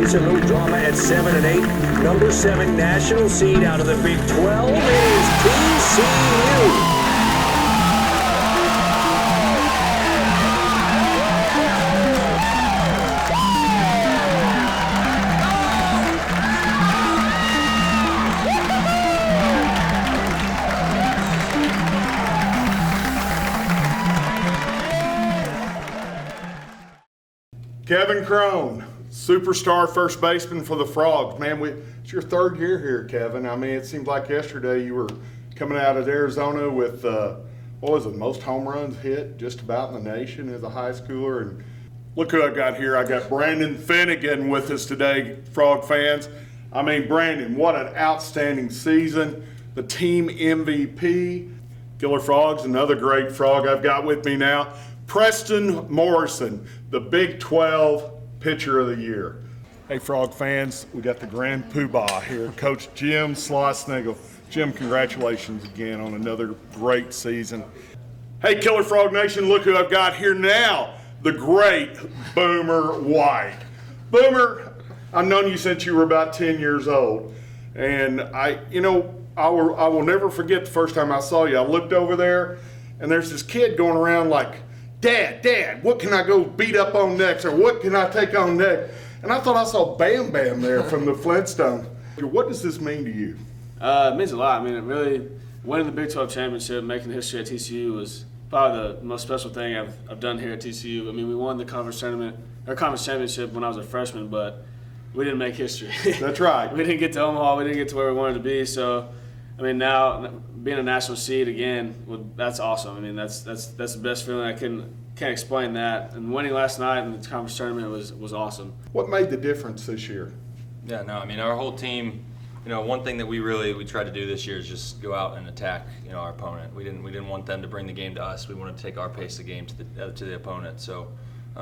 series. A little drama at 7 and 8. Number 7 national seed out of the Big 12 is TCU. Kevin Crone, superstar first baseman for the Frogs. Man, it's your third year here, Kevin. I mean, it seems like yesterday you were coming out of Arizona with, what was it, most home runs hit just about in the nation as a high schooler. And look who I got here. I got Brandon Finnegan with us today, Frog fans. I mean, Brandon, what an outstanding season. The team MVP. Killer Frogs, another great Frog I've got with me now. Preston Morrison, the Big 12 Pitcher of the Year. Hey, Frog fans, we got the Grand Poobah here, Coach Jim Schlossnagle. Jim, congratulations again on another great season. Hey, Killer Frog Nation, look who I've got here now, the great Boomer White. Boomer, I've known you since you were about 10 years old, and I will never forget the first time I saw you. I looked over there, and there's this kid going around like, Dad, what can I go beat up on next, or what can I take on next? And I thought I saw Bam Bam there from the Flintstones. What does this mean to you? It means a lot. I mean, it really, winning the Big 12 championship, making history at TCU was probably the most special thing I've done here at TCU. I mean, we won the conference championship when I was a freshman, but we didn't make history. That's right. We didn't get to Omaha. We didn't get to where we wanted to be. So, I mean, now being a national seed again, that's awesome. I mean, that's the best feeling. I can't explain that. And winning last night in the conference tournament was awesome. What made the difference this year? Yeah, no, I mean, our whole team. One thing that we tried to do this year is just go out and attack, our opponent. We didn't want them to bring the game to us. We wanted to take our pace of the game to the opponent. So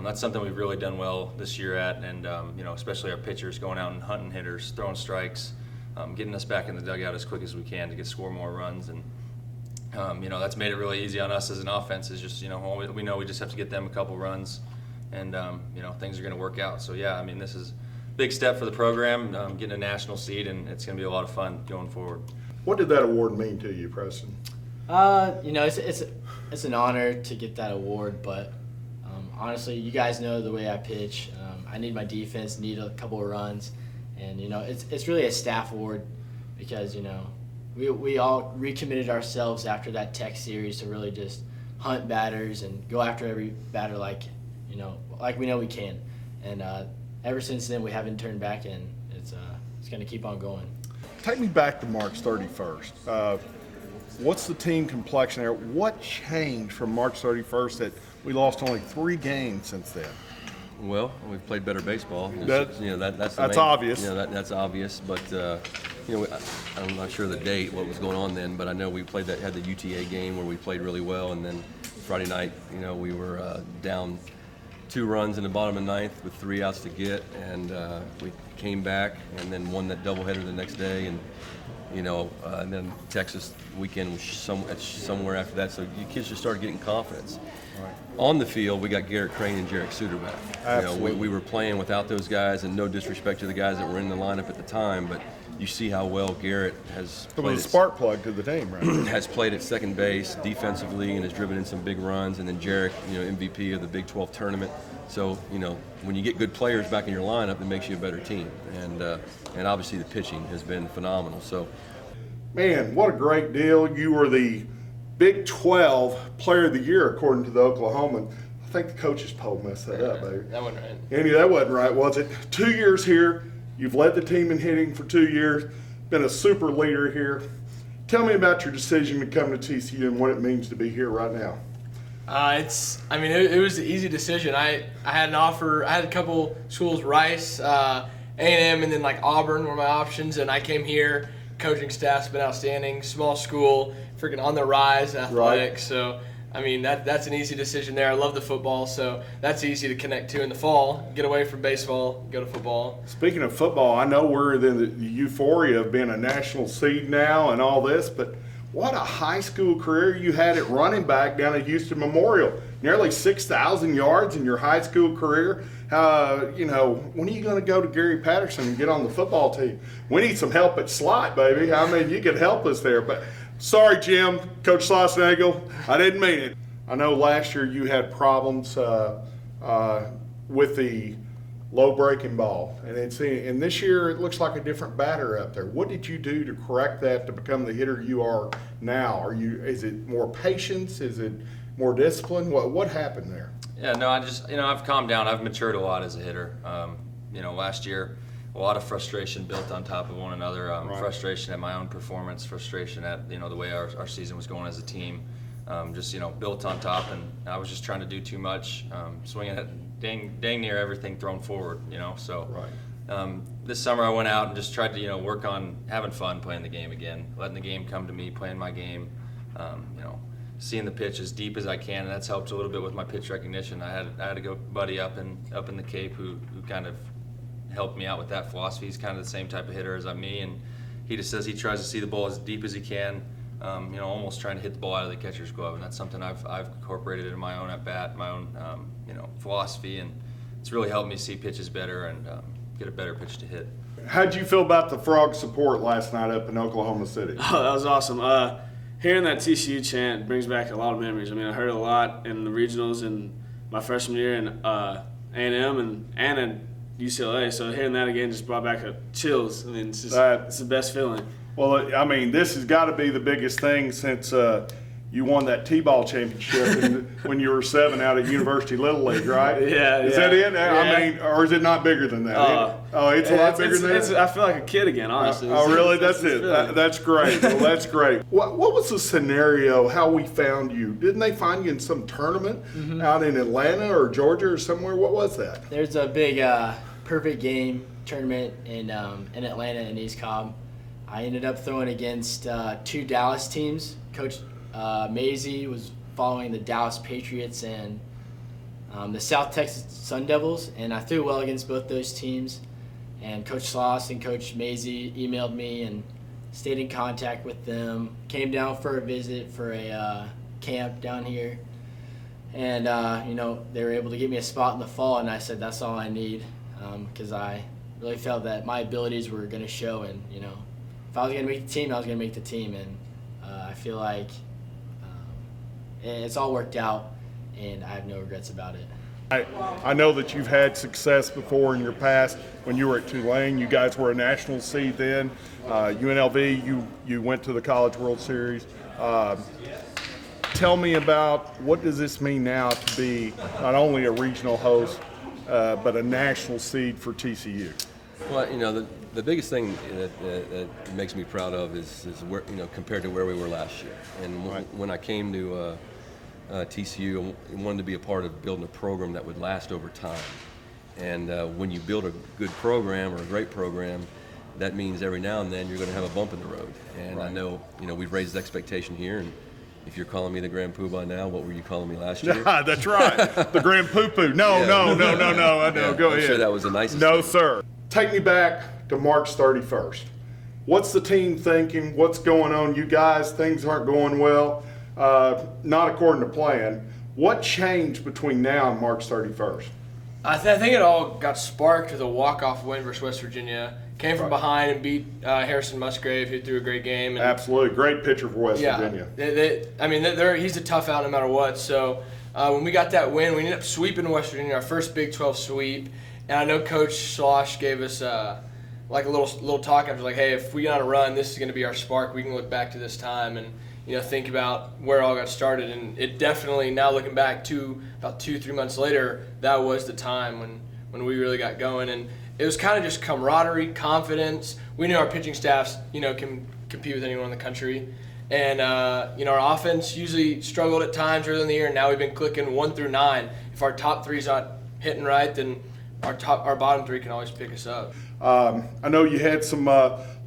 that's something we've really done well this year at, and especially our pitchers going out and hunting hitters, throwing strikes, getting us back in the dugout as quick as we can to score more runs, and that's made it really easy on us as an offense. Is just we know we just have to get them a couple runs, and things are going to work out. So yeah, I mean, this is big step for the program, getting a national seed, and it's going to be a lot of fun going forward. What did that award mean to you, Preston? It's an honor to get that award, but honestly, you guys know the way I pitch. I need my defense, need a couple of runs, and it's really a staff award because we all recommitted ourselves after that Tech series to really just hunt batters and go after every batter like we know we can, and ever since then, we haven't turned back, and it's going to keep on going. Take me back to March 31st. What's the team complexion there? What changed from March 31st that we lost only 3 games since then? Well, we've played better baseball. That's obvious. That's obvious, but I'm not sure the date, what was going on then, but I know we had the UTA game where we played really well, and then Friday night, we were down 2 runs in the bottom of the 9th with 3 outs to get, and we came back and then won that doubleheader the next day, and and then Texas weekend was somewhere after that. So you kids just started getting confidence. Right. On the field, we got Garrett Crane and Jarek Suter back. Absolutely. We were playing without those guys, and no disrespect to the guys that were in the lineup at the time, but you see how well Garrett has played. It was a spark plug to the team, right? Has played at second base defensively and has driven in some big runs. And then Jarek, MVP of the Big 12 tournament. So, when you get good players back in your lineup, it makes you a better team. And obviously the pitching has been phenomenal. So, man, what a great deal. You were the Big 12 Player of the Year, according to the Oklahoman. I think the coaches poll messed that up, baby. That wasn't right. Andy, that wasn't right, was it? 2 years here. You've led the team in hitting for 2 years. Been a super leader here. Tell me about your decision to come to TCU and what it means to be here right now. It was an easy decision. I had an offer. I had a couple schools, Rice, A&M, and then Auburn were my options, and I came here. Coaching staff's been outstanding. Small school, freaking on the rise, athletic. Right. So, that's an easy decision there. I love the football, so that's easy to connect to in the fall. Get away from baseball, go to football. Speaking of football, I know we're in the euphoria of being a national seed now and all this, but what a high school career you had at running back down at Houston Memorial. Nearly 6,000 yards in your high school career. When are you going to go to Gary Patterson and get on the football team? We need some help at slot, baby. I mean, you could help us there. But sorry, Jim, Coach Schlossnagle, I didn't mean it. I know last year you had problems with the low breaking ball, and this year it looks like a different batter up there. What did you do to correct that to become the hitter you are now? Is it more patience? Is it more discipline? What happened there? Yeah, no, I've calmed down. I've matured a lot as a hitter. Last year, a lot of frustration built on top of one another. Right. Frustration at my own performance, frustration at the way our season was going as a team. Built on top, and I was just trying to do too much, swinging at dang near everything thrown forward. So Right. This summer I went out and just tried to work on having fun playing the game again, letting the game come to me, playing my game. Seeing the pitch as deep as I can, and that's helped a little bit with my pitch recognition. I had a good buddy up in the Cape who kind of helped me out with that philosophy. He's kind of the same type of hitter as me, and he just says he tries to see the ball as deep as he can, almost trying to hit the ball out of the catcher's glove, and that's something I've incorporated in my own at bat, my own philosophy, and it's really helped me see pitches better and get a better pitch to hit. How'd you feel about the Frog support last night up in Oklahoma City? Oh, that was awesome. Hearing that TCU chant brings back a lot of memories. I mean, I heard it a lot in the regionals in my freshman year in A&M and in UCLA. So hearing that again just brought back chills. I mean, it's the best feeling. Well, I mean, this has got to be the biggest thing since you won that T-ball championship when you were 7 out at University Little League, right? Yeah. Is that it? Yeah. I mean, or is it not bigger than that? It's a lot bigger than that? I feel like a kid again, honestly. Really? That's it. That's great. Well, that's great. What was the scenario, how we found you? Didn't they find you in some tournament out in Atlanta or Georgia or somewhere? What was that? There's a big perfect game tournament in Atlanta and East Cobb. I ended up throwing against 2 Dallas teams. Coach Maisie was following the Dallas Patriots and the South Texas Sun Devils, and I threw well against both those teams. And Coach Schloss and Coach Maisie emailed me and stayed in contact with them. Came down for a visit for a camp down here, and they were able to give me a spot in the fall. And I said that's all I need, because I really felt that my abilities were going to show, and if I was going to make the team, I was going to make the team, and I feel like it's all worked out, and I have no regrets about it. I know that you've had success before in your past. When you were at Tulane, you guys were a national seed then. UNLV, you went to the College World Series. Tell me about what does this mean now to be not only a regional host, but a national seed for TCU? Well, the biggest thing that makes me proud of is where, compared to where we were last year. And when I came to TCU, I wanted to be a part of building a program that would last over time. And when you build a good program or a great program, that means every now and then you're going to have a bump in the road. And I know, we've raised the expectation here. And if you're calling me the Grand Poobah now, what were you calling me last year? That's right, the Grand Poo-Poo. No. I know. Go ahead. I'm sure that was the nicest. No, thing. sir. Take me back to March 31st. What's the team thinking? What's going on? You guys, things aren't going well. Not according to plan. What changed between now and March 31st? I think it all got sparked with a walk-off win versus West Virginia. Came from behind and beat Harrison Musgrave, who threw a great game. And absolutely, great pitcher for West Virginia. He's a tough out no matter what. So when we got that win, we ended up sweeping West Virginia, our first Big 12 sweep. And I know Coach Slosh gave us a little talk after, hey, if we got a run, this is going to be our spark. We can look back to this time and think about where it all got started. And it definitely, now looking back to about 2-3 months later, that was the time when we really got going. And it was kind of just camaraderie, confidence. We knew our pitching staffs, can compete with anyone in the country. And, our offense usually struggled at times early in the year, and now we've been clicking 1 through 9. If our top 3's not hitting right, then our bottom 3 can always pick us up. I know you had some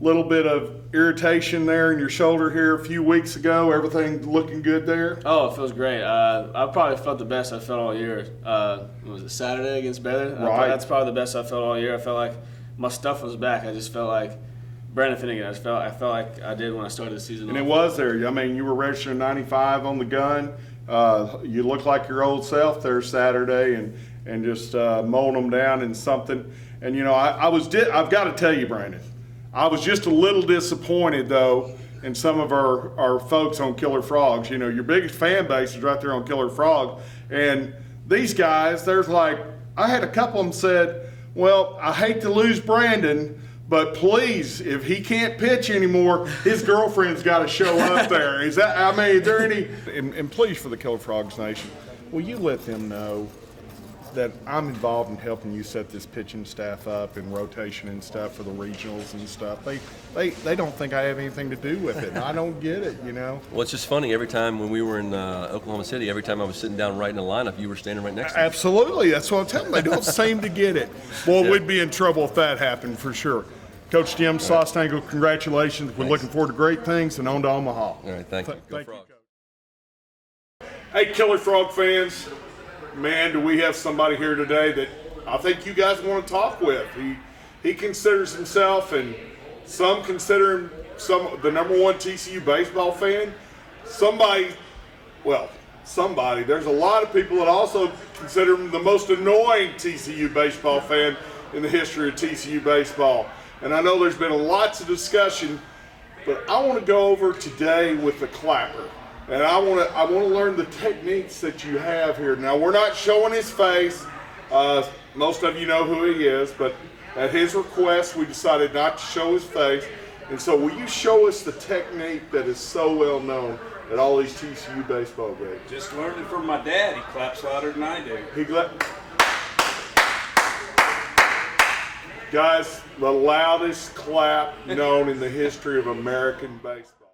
little bit of irritation there in your shoulder here a few weeks ago. Everything looking good there? Oh, it feels great. I probably felt the best I felt all year. Was it Saturday against Baylor? Right. That's probably the best I felt all year. I felt like my stuff was back. I just felt like Brandon Finnegan. I felt like I did when I started the season. And it was there. I mean, you were registered 95 on the gun. You look like your old self there Saturday, and just mowing them down in something. And you know, I've got to tell you, Brandon, I was just a little disappointed though in some of our folks on Killer Frogs. You know, your biggest fan base is right there on Killer Frog, and these guys, there's like, I had a couple of them said, well, I hate to lose Brandon, but please, if he can't pitch anymore, his girlfriend's got to show up there. Is that, I mean, is there any, and please for the Killer Frogs Nation, will you let them know that I'm involved in helping you set this pitching staff up and rotation and stuff for the regionals and stuff. They don't think I have anything to do with it. And I don't get it, you know. Well, it's just funny. Every time when we were in Oklahoma City, every time I was sitting down writing a lineup, you were standing right next to me. Absolutely. That's what I'm telling them. They don't seem to get it. Well, we'd be in trouble if that happened for sure. Coach Jim Schlossnagle, congratulations. We're looking forward to great things and on to Omaha. All right, thank you. Go Thank you, Frogs. Coach. Hey, Killer Frog fans. Man, do we have somebody here today that I think you guys want to talk with. He considers himself, and some consider him the #1 TCU baseball fan. Somebody, there's a lot of people that also consider him the most annoying TCU baseball fan in the history of TCU baseball. And I know there's been lots of discussion, but I want to go over today with the clapper. And I want to learn the techniques that you have here. Now, we're not showing his face. Most of you know who he is, but at his request, we decided not to show his face. And so will you show us the technique that is so well known at all these TCU baseball games? Just learned it from my dad. He claps louder than I do. Guys, the loudest clap known in the history of American baseball.